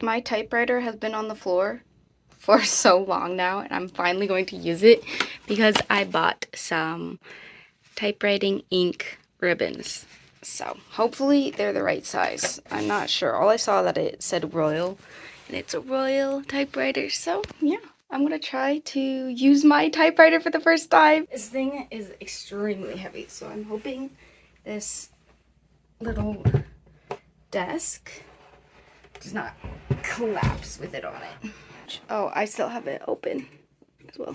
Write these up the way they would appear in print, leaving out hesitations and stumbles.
My typewriter has been on the floor for so long now, and I'm finally going to use it because I bought some typewriting ink ribbons. So hopefully they're the right size. I'm not sure. All I saw that it said Royal, and it's a Royal typewriter. So yeah, I'm gonna try to use my typewriter for the first time. This thing is extremely heavy, so I'm hoping this little desk does not collapse with it on it. Oh, I still have it open as well.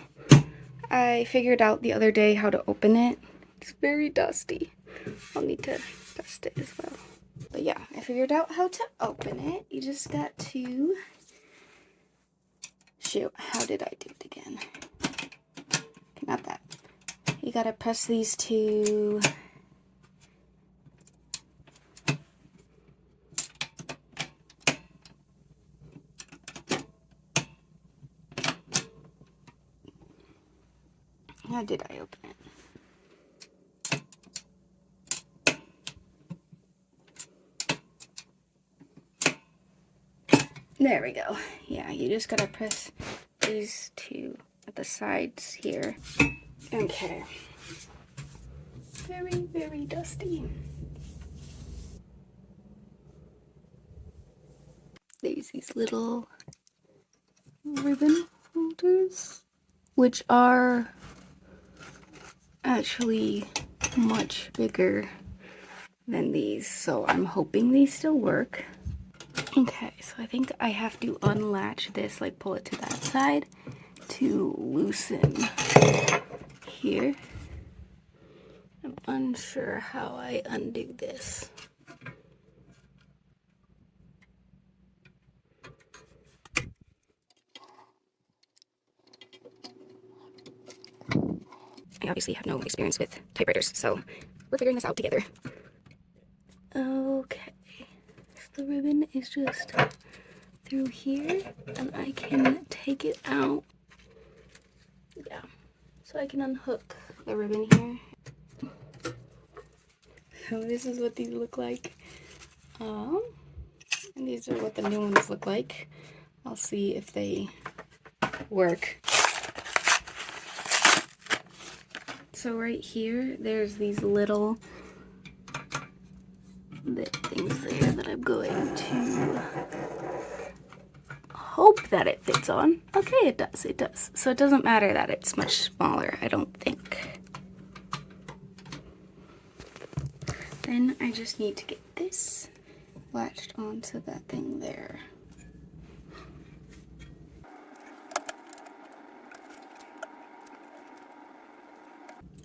I figured out the other day how to open it. It's very dusty. I'll need to dust it as well. But yeah, I figured out how to open it. You just got to... Shoot, how did I do it again? Okay, not that. You gotta press these two... How did I open it? There we go. Yeah, you just gotta press these two at the sides here. Okay. Very, very dusty. There's these little ribbon holders, which are actually much bigger than these, so I'm hoping these still work. Okay, so I think I have to unlatch this, like pull it to that side to loosen here. I'm unsure how I undo this. I obviously have no experience with typewriters, so we're figuring this out together. Okay, so the ribbon is just through here, and I can take it out. Yeah, so I can unhook the ribbon here. So this is what these look like. And these are what the new ones look like. I'll see if they work. So right here, there's these little things there that I'm going to hope that it fits on. Okay, it does, it does. So it doesn't matter that it's much smaller, I don't think. Then I just need to get this latched onto that thing there.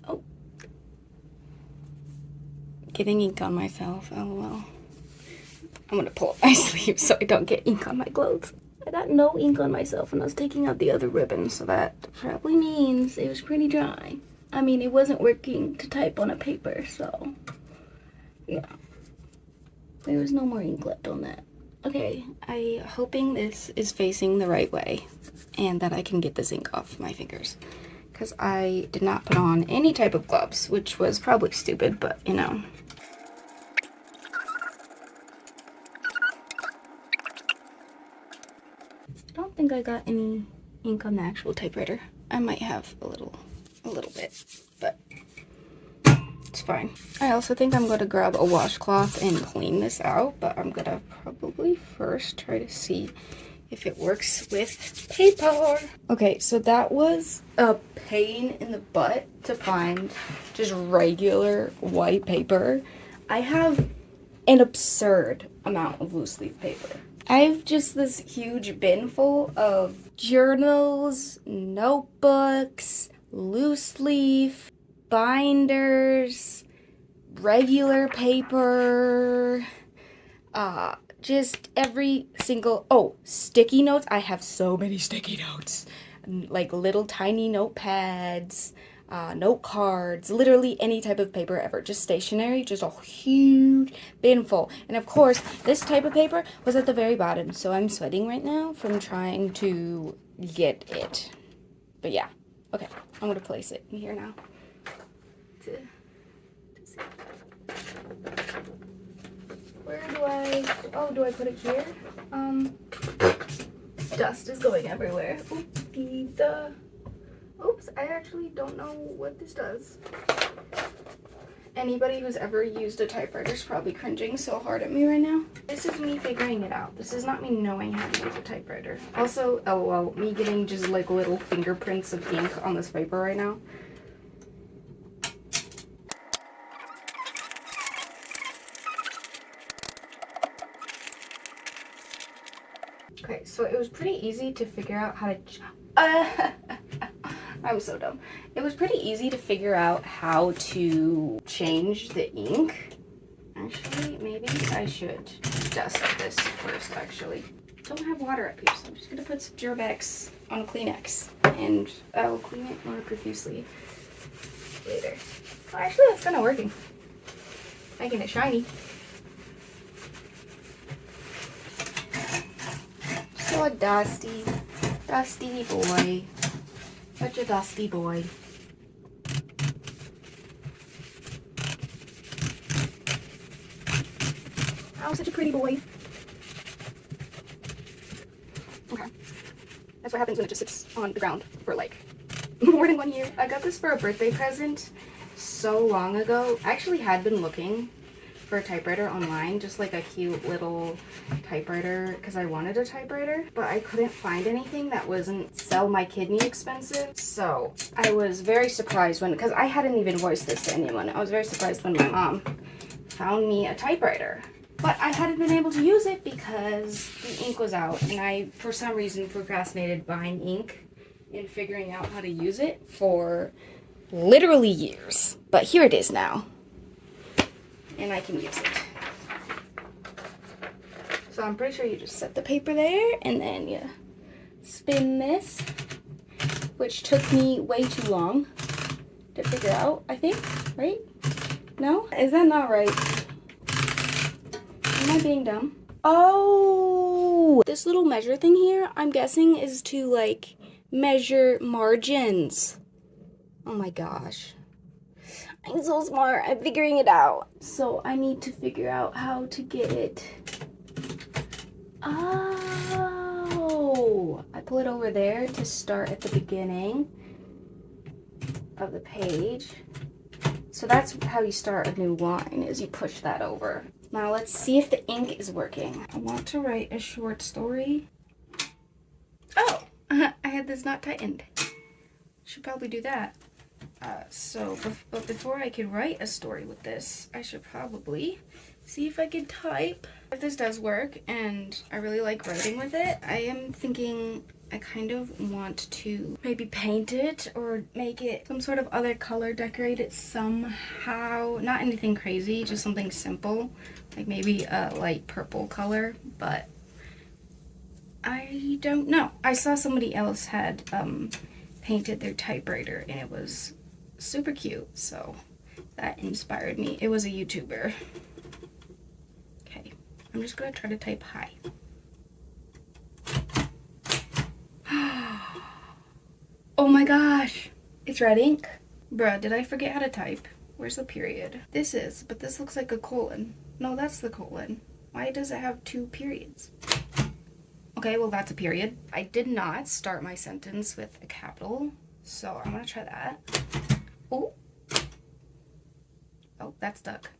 Oh. Getting ink on myself, lol. I'm gonna pull up my sleeve so I don't get ink on my clothes. I got no ink on myself when I was taking out the other ribbon, so that probably means it was pretty dry. I mean, it wasn't working to type on a paper, so yeah. There was no more ink left on that. Okay, I'm hoping this is facing the right way and that I can get this ink off my fingers, because I did not put on any type of gloves, which was probably stupid, but you know. I don't think I got any ink on the actual typewriter. I might have a little bit, but it's fine. I also think I'm going to grab a washcloth and clean this out, but I'm going to probably first try to see if it works with paper. Okay, so that was a pain in the butt to find just regular white paper. I have an absurd amount of loose leaf paper. I have just this huge bin full of journals, notebooks, loose leaf, binders, regular paper, just every single, oh, sticky notes. I have so many sticky notes, like little tiny notepads, note cards, literally any type of paper ever, just stationery, just a huge bin full. And of course, this type of paper was at the very bottom, so I'm sweating right now from trying to get it. But yeah, okay, I'm gonna place it in here now. Where do I, oh, do I put it here? dust is going everywhere. Oopsie-da. Oops, I actually don't know what this does. Anybody who's ever used a typewriter is probably cringing so hard at me right now. This is me figuring it out. This is not me knowing how to use a typewriter. Also, LOL, me getting just like little fingerprints of ink on this paper right now. Okay, so it was pretty easy to figure out how to... I'm so dumb. It was pretty easy to figure out how to change the ink. Actually, maybe I should dust this first, actually. Don't have water up here, so I'm just gonna put some Gerbex on a Kleenex, and I'll clean it more profusely later. Well, actually, that's kind of working. Making it shiny. So a dusty boy. Such a dusty boy. Oh, such a pretty boy. Okay. That's what happens when it just sits on the ground for like more than 1 year. I got this for a birthday present so long ago. I actually had been looking for a typewriter online, just like a cute little typewriter, because I wanted a typewriter, but I couldn't find anything that wasn't sell my kidney expensive. So I was very surprised when, because I hadn't even voiced this to anyone, I was very surprised when my mom found me a typewriter. But I hadn't been able to use it because the ink was out, and I, for some reason, procrastinated buying ink and figuring out how to use it for literally years. But here it is now. And I can use it. So I'm pretty sure you just set the paper there and then you spin this, which took me way too long to figure out, I think, right? No? Is that not right? Am I being dumb? Oh! This little measure thing here, I'm guessing, is to like measure margins. Oh my gosh. I'm so smart. I'm figuring it out. So I need to figure out how to get it. Oh, I pull it over there to start at the beginning of the page. So that's how you start a new line, is you push that over. Now let's see if the ink is working. I want to write a short story. Oh, I had this not tightened. Should probably do that. But before I can write a story with this, I should probably see if I can type. If this does work and I really like writing with it, I am thinking I kind of want to maybe paint it or make it some sort of other color, decorate it somehow. Not anything crazy, just something simple, like maybe a light purple color, but I don't know. I saw somebody else had painted their typewriter and it was super cute, so that inspired me. It was a YouTuber. Okay, I'm just gonna try to type hi. Oh my gosh, it's red ink. Bruh, did I forget how to type? Where's the period? This is, but this looks like a colon. No, that's the colon. Why does it have 2 periods? Okay, well that's a period. I did not start my sentence with a capital, so I'm gonna try that. Oh, that's stuck.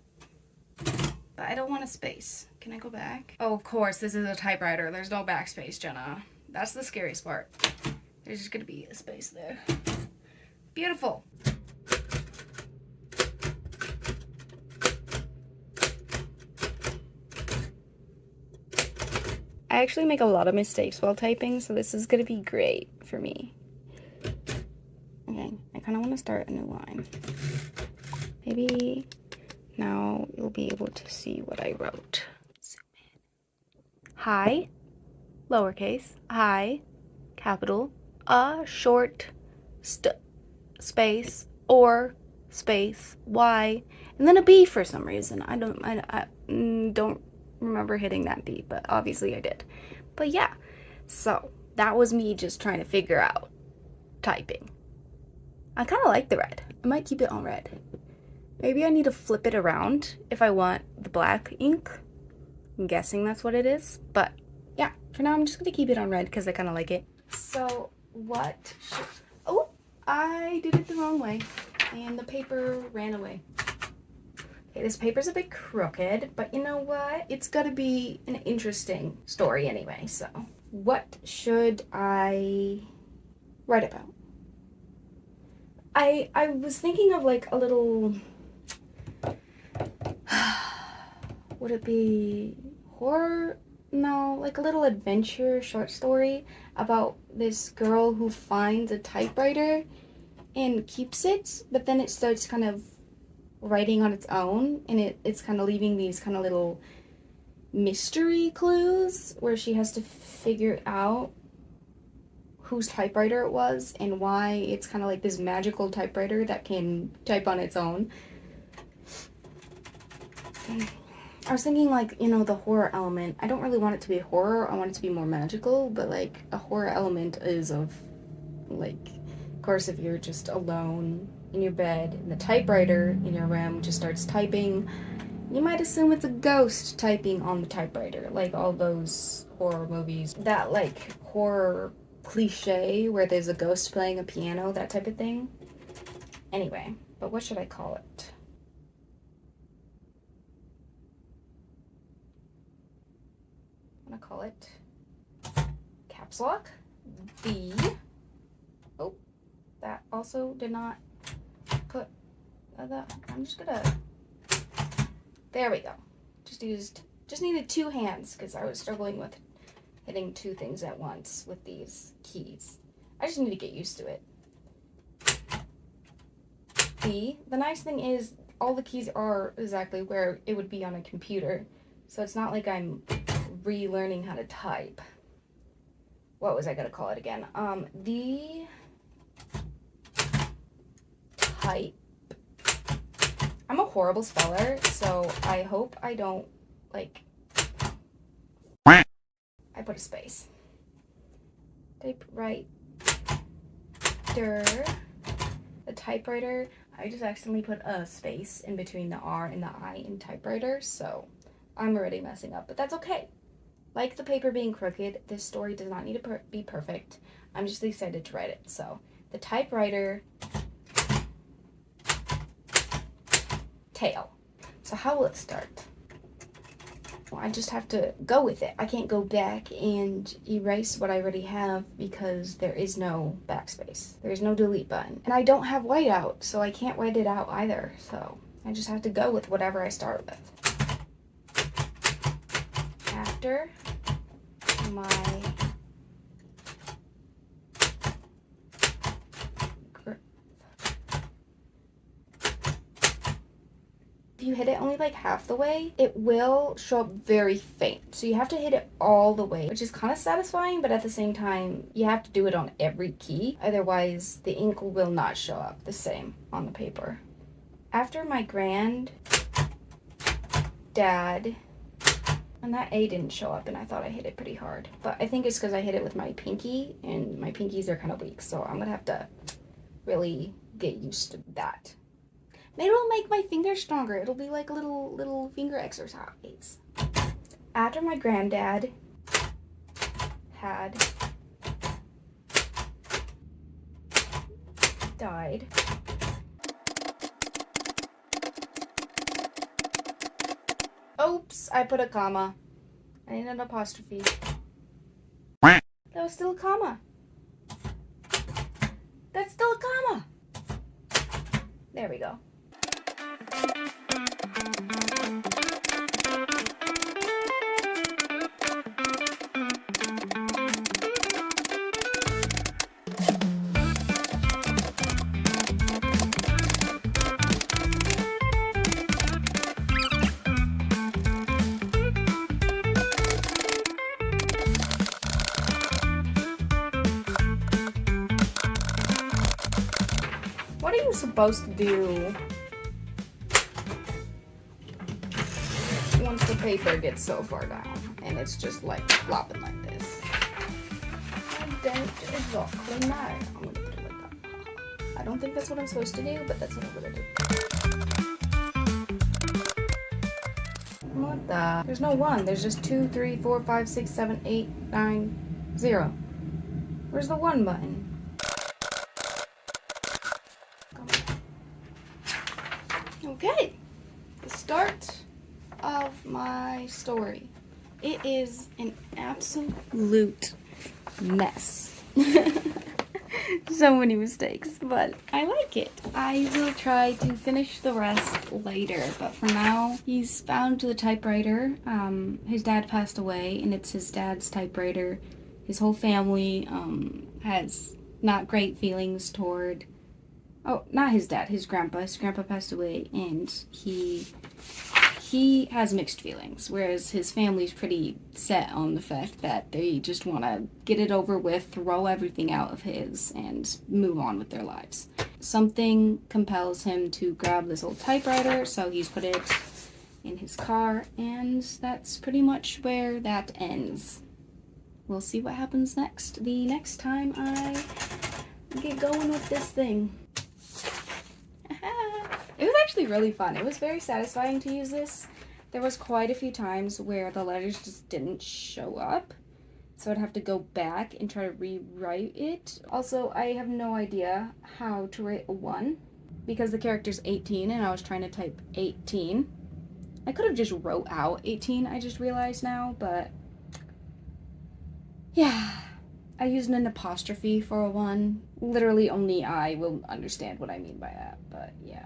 But I don't want a space. Can I go back? Oh, of course, this is a typewriter. There's no backspace, Jenna. That's the scariest part. There's just gonna be a space there. Beautiful. I actually make a lot of mistakes while typing, so this is gonna be great for me. Okay, I kind of want to start a new line. Maybe now you'll be able to see what I wrote. Zoom in. Hi, lowercase, hi, capital, a short space, or space, y, and then a B for some reason. I don't remember hitting that B, but obviously I did. But yeah, so that was me just trying to figure out typing. I kind of like the red. I might keep it on red. Maybe I need to flip it around if I want the black ink. I'm guessing that's what it is, but yeah. For now, I'm just gonna keep it on red because I kind of like it. So what should... Oh, I did it the wrong way and the paper ran away. Okay, this paper's a bit crooked, but you know what? It's gotta be an interesting story anyway, so. What should I write about? I was thinking of like a little... Would it be horror? No, like a little adventure short story about this girl who finds a typewriter and keeps it, but then it starts kind of writing on its own, and it's kind of leaving these kind of little mystery clues where she has to figure out whose typewriter it was and why it's kind of like this magical typewriter that can type on its own. I was thinking, like, you know, the horror element. I don't really want it to be horror. I want it to be more magical, but like a horror element is of, like, of course, if you're just alone in your bed and the typewriter in your room just starts typing, you might assume it's a ghost typing on the typewriter, like all those horror movies. That, like, horror cliche where there's a ghost playing a piano, that type of thing. Anyway, but what should I call it? I'm gonna call it caps lock B. Oh, that also did not put that. I'm just gonna... There we go. Just needed two hands because I was struggling with hitting two things at once with these keys. I just need to get used to it. B. The nice thing is all the keys are exactly where it would be on a computer, so it's not like I'm relearning how to type. What was I gonna call it again? The type. I'm a horrible speller, so I hope I don't, like, I put a space. Typewriter. The typewriter. I just accidentally put a space in between the R and the I in typewriter, so I'm already messing up, but that's okay. Like the paper being crooked, this story does not need to be perfect. I'm just excited to write it. So, the typewriter tale. So how will it start? Well, I just have to go with it. I can't go back and erase what I already have because there is no backspace. There's no delete button. And I don't have whiteout, so I can't white it out either. So I just have to go with whatever I start with. After my if you hit it only like half the way, it will show up very faint. So you have to hit it all the way, which is kind of satisfying, but at the same time, you have to do it on every key. Otherwise, the ink will not show up the same on the paper. After my granddad, and that A didn't show up, and I thought I hit it pretty hard. But I think it's because I hit it with my pinky, and my pinkies are kind of weak, so I'm gonna have to really get used to that. Maybe it'll make my fingers stronger. It'll be like a little finger exercise. After my granddad had died, oops, I put a comma. I need an apostrophe. That was still a comma. That's still a comma. There we go. What are you supposed to do once the paper gets so far down and it's just like flopping like this? I don't exactly know. I'm gonna put it like that. I don't think that's what I'm supposed to do, but that's what I'm gonna do. What the? There's no 1. There's just 2, 3, 4, 5, 6, 7, 8, 9, 0. Where's the 1 button? Okay. The start of my story. It is an absolute mess. So many mistakes, but I like it. I will try to finish the rest later, but for now, he's bound to the typewriter. His dad passed away, and it's his dad's typewriter. His whole family has not great feelings toward... Oh, not his dad, his grandpa. His grandpa passed away, and he has mixed feelings, whereas his family's pretty set on the fact that they just want to get it over with, throw everything out of his, and move on with their lives. Something compels him to grab this old typewriter, so he's put it in his car, and that's pretty much where that ends. We'll see what happens next, the next time I get going with this thing. It was actually really fun. It was very satisfying to use this. There was quite a few times where the letters just didn't show up, so I'd have to go back and try to rewrite it. Also, I have no idea how to write a 1 because the character's 18 and I was trying to type 18. I could have just wrote out 18, I just realized now, but yeah. I used an apostrophe for a 1. Literally only I will understand what I mean by that, but yeah.